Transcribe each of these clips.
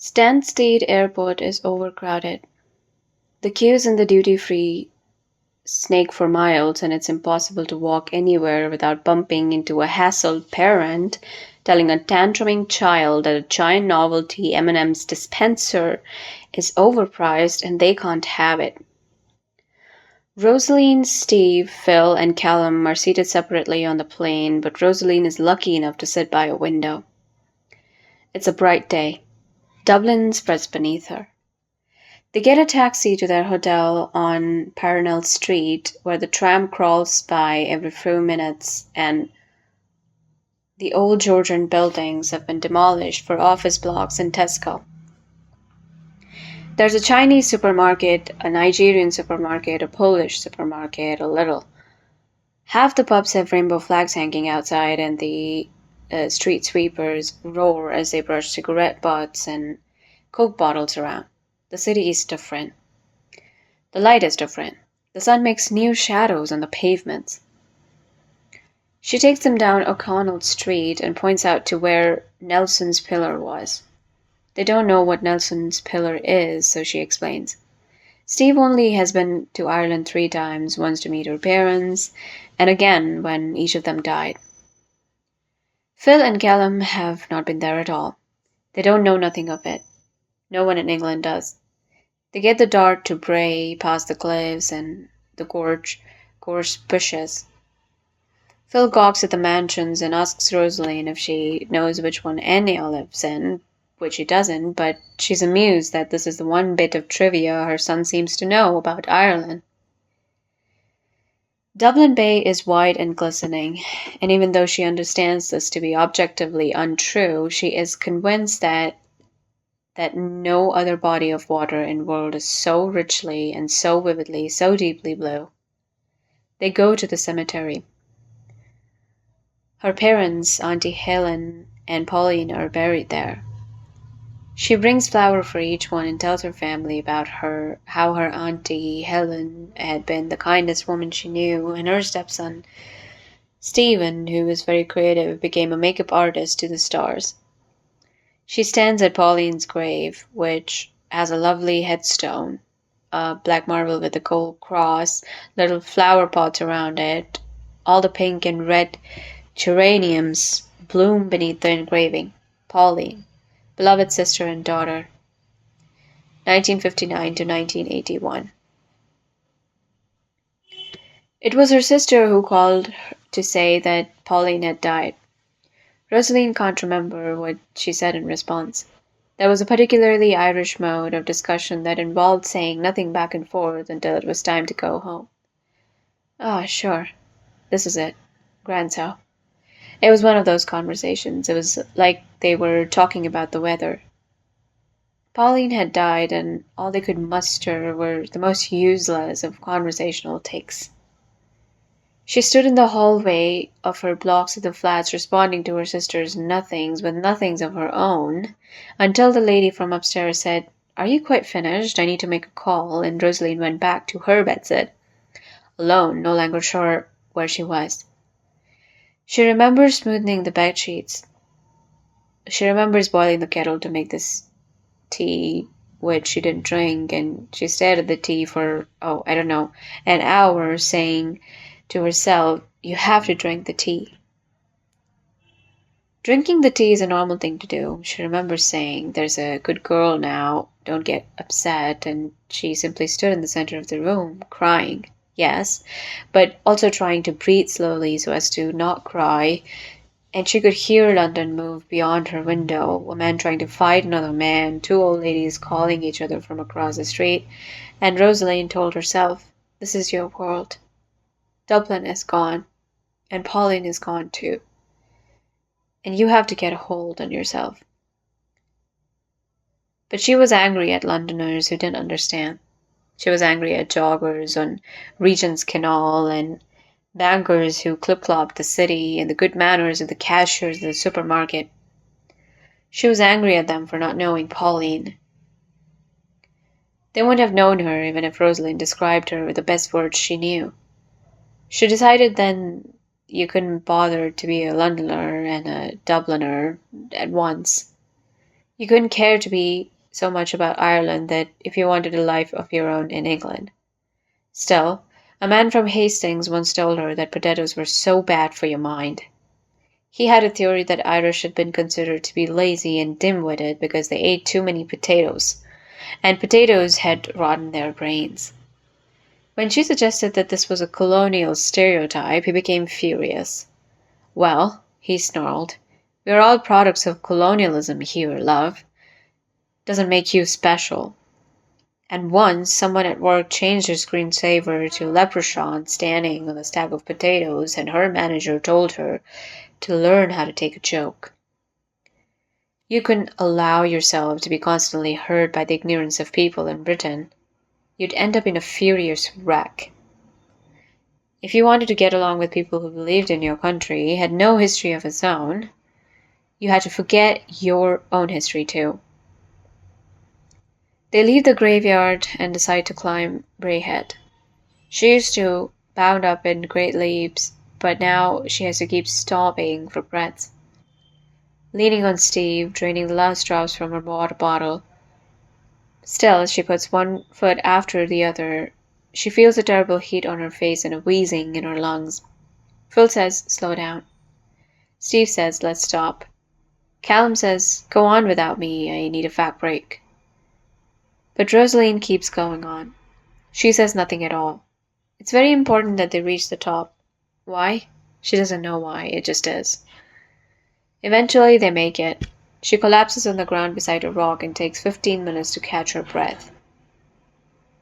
Stansted Airport is overcrowded. The queues in the duty-free snake for miles, and it's impossible to walk anywhere without bumping into a hassled parent telling a tantruming child that a giant novelty M&M's dispenser is overpriced and they can't have it. Rosaline, Steve, Phil, and Callum are seated separately on the plane, but Rosaline is lucky enough to sit by a window. It's a bright day. Dublin spreads beneath her. They get a taxi to their hotel on Parnell Street, where the tram crawls by every few minutes and the old Georgian buildings have been demolished for office blocks and Tesco. There's a Chinese supermarket, a Nigerian supermarket, a Polish supermarket, a little. Half the pubs have rainbow flags hanging outside, and the street sweepers roar as they brush cigarette butts and Coke bottles around. The city is different. The light is different. The sun makes new shadows on the pavements. She takes them down O'Connell Street and points out to where Nelson's Pillar was. They don't know what Nelson's Pillar is, so she explains. Steve only has been to Ireland 3 times, once to meet her parents, and again when each of them died. Phil and Callum have not been there at all. They don't know nothing of it. No one in England does. They get the dart to Bray, past the cliffs and the gorse bushes. Phil gawks at the mansions and asks Rosaline if she knows which one Anya lives in, which she doesn't, but she's amused that this is the one bit of trivia her son seems to know about Ireland. Dublin Bay is wide and glistening, and even though she understands this to be objectively untrue, she is convinced that no other body of water in the world is so richly and so vividly, so deeply blue. They go to the cemetery. Her parents, Auntie Helen and Pauline, are buried there. She brings flower for each one and tells her family about how her Auntie Helen had been the kindest woman she knew, and her stepson, Stephen, who was very creative, became a makeup artist to the stars. She stands at Pauline's grave, which has a lovely headstone, a black marble with a gold cross, little flower pots around it. All the pink and red geraniums bloom beneath the engraving. Pauline, beloved sister and daughter, 1959 to 1981. It was her sister who called to say that Pauline had died. Rosaline can't remember what she said in response. There was a particularly Irish mode of discussion that involved saying nothing back and forth until it was time to go home. Ah, sure. This is it. Grand's. It was one of those conversations. It was like they were talking about the weather. Pauline had died, and all they could muster were the most useless of conversational takes. She stood in the hallway of her blocks of the flats responding to her sister's nothings with nothings of her own, until the lady from upstairs said, "Are you quite finished? I need to make a call," and Rosaline went back to her bedstead, alone, no longer sure where she was. She remembers smoothing the bed sheets. She remembers boiling the kettle to make this tea, which she didn't drink, and she stared at the tea for, an hour, saying to herself, "You have to drink the tea." Drinking the tea is a normal thing to do. She remembers saying, "There's a good girl now, don't get upset," and she simply stood in the center of the room, crying. Yes, but also trying to breathe slowly so as to not cry, and she could hear London move beyond her window, a man trying to fight another man, 2 old ladies calling each other from across the street, and Rosaline told herself, "This is your world. Dublin is gone, and Pauline is gone too, and you have to get a hold on yourself." But she was angry at Londoners who didn't understand. She was angry at joggers on Regent's Canal and bankers who clip-clopped the city and the good manners of the cashiers of the supermarket. She was angry at them for not knowing Pauline. They wouldn't have known her even if Rosaline described her with the best words she knew. She decided then you couldn't bother to be a Londoner and a Dubliner at once. You couldn't care to be so much about Ireland that if you wanted a life of your own in England. Still, a man from Hastings once told her that potatoes were so bad for your mind. He had a theory that Irish had been considered to be lazy and dim-witted because they ate too many potatoes, and potatoes had rotten their brains. When she suggested that this was a colonial stereotype, he became furious. Well, he snarled, we're all products of colonialism here, love. Doesn't make you special. And once someone at work changed her screensaver to leprechaun standing on a stack of potatoes, and her manager told her to learn how to take a joke. You couldn't allow yourself to be constantly hurt by the ignorance of people in Britain. You'd end up in a furious wreck. If you wanted to get along with people who believed in your country, had no history of its own, you had to forget your own history too. They leave the graveyard and decide to climb Brayhead. She used to bound up in great leaps, but now she has to keep stopping for breath. Leaning on Steve, draining the last drops from her water bottle. Still, she puts one foot after the other. She feels a terrible heat on her face and a wheezing in her lungs. Phil says, slow down. Steve says, let's stop. Callum says, go on without me, I need a fat break. But Rosaline keeps going on. She says nothing at all. It's very important that they reach the top. Why? She doesn't know why, it just is. Eventually they make it. She collapses on the ground beside a rock and takes 15 minutes to catch her breath.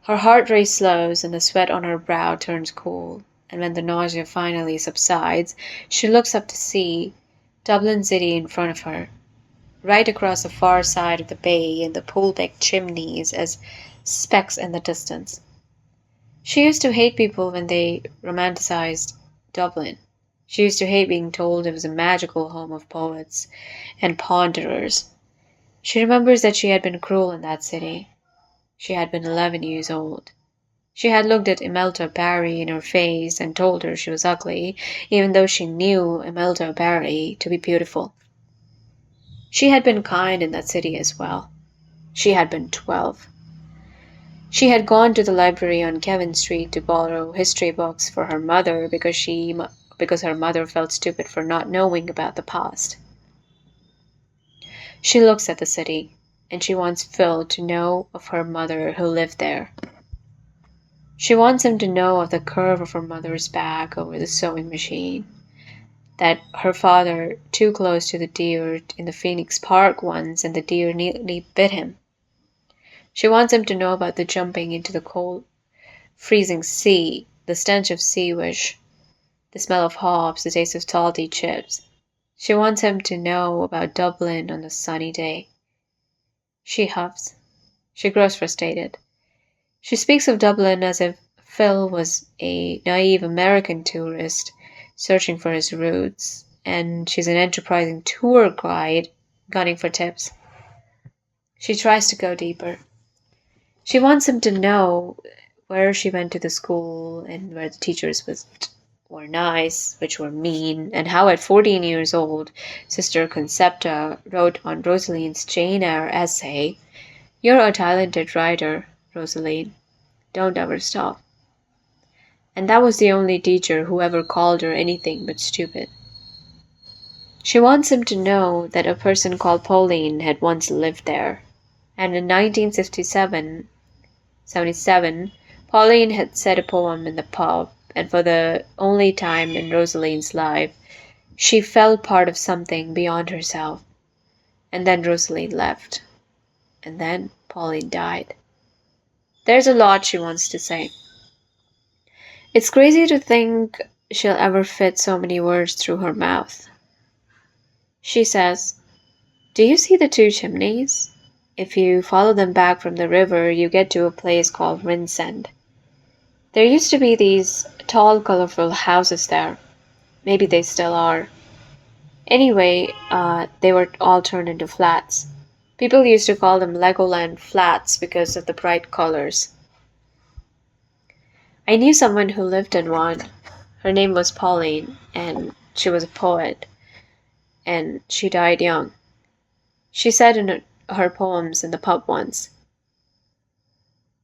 Her heart rate slows and the sweat on her brow turns cool, and when the nausea finally subsides, she looks up to see Dublin City in front of her, right across the far side of the bay and the Poolbeck chimneys as specks in the distance. She used to hate people when they romanticized Dublin. She used to hate being told it was a magical home of poets and ponderers. She remembers that she had been cruel in that city. She had been 11 years old. She had looked at Imelda Barry in her face and told her she was ugly, even though she knew Imelda Barry to be beautiful. She had been kind in that city as well. She had been 12. She had gone to the library on Kevin Street to borrow history books for her mother because her mother felt stupid for not knowing about the past. She looks at the city, and she wants Phil to know of her mother who lived there. She wants him to know of the curve of her mother's back over the sewing machine, that her father too close to the deer in the Phoenix Park once and the deer nearly bit him. She wants him to know about the jumping into the cold, freezing sea, the stench of seaweed, the smell of hops, the taste of salty chips. She wants him to know about Dublin on a sunny day. She huffs. She grows frustrated. She speaks of Dublin as if Phil was a naive American tourist searching for his roots, and she's an enterprising tour guide gunning for tips. She tries to go deeper. She wants him to know where she went to the school and where the teachers were nice, which were mean, and how at 14 years old, Sister Concepta wrote on Rosaline's Jane Eyre essay, "You're a talented writer, Rosaline. Don't ever stop." And that was the only teacher who ever called her anything but stupid. She wants him to know that a person called Pauline had once lived there, and in 1977, Pauline had said a poem in the pub, and for the only time in Rosaline's life, she felt part of something beyond herself. And then Rosaline left. And then Pauline died. There's a lot she wants to say. It's crazy to think she'll ever fit so many words through her mouth. She says, "Do you see the two chimneys? If you follow them back from the river, you get to a place called Rinsend. There used to be these tall, colorful houses there. Maybe they still are. Anyway, they were all turned into flats. People used to call them Legoland flats because of the bright colors. I knew someone who lived in one. Her name was Pauline, and she was a poet, and she died young. She said in her poems in the pub once.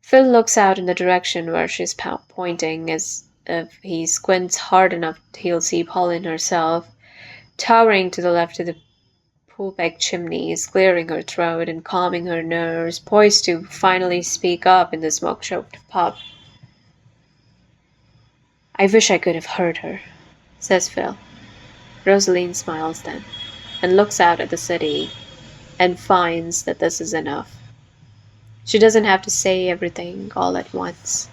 Phil looks out in the direction where she's pointing, as if he squints hard enough he'll see Pauline herself, towering to the left of the Poolbeck chimneys, clearing her throat and calming her nerves, poised to finally speak up in the smoke-choked pub. "I wish I could have heard her," says Phil. Rosaline smiles then, and looks out at the city, and finds that this is enough. She doesn't have to say everything all at once.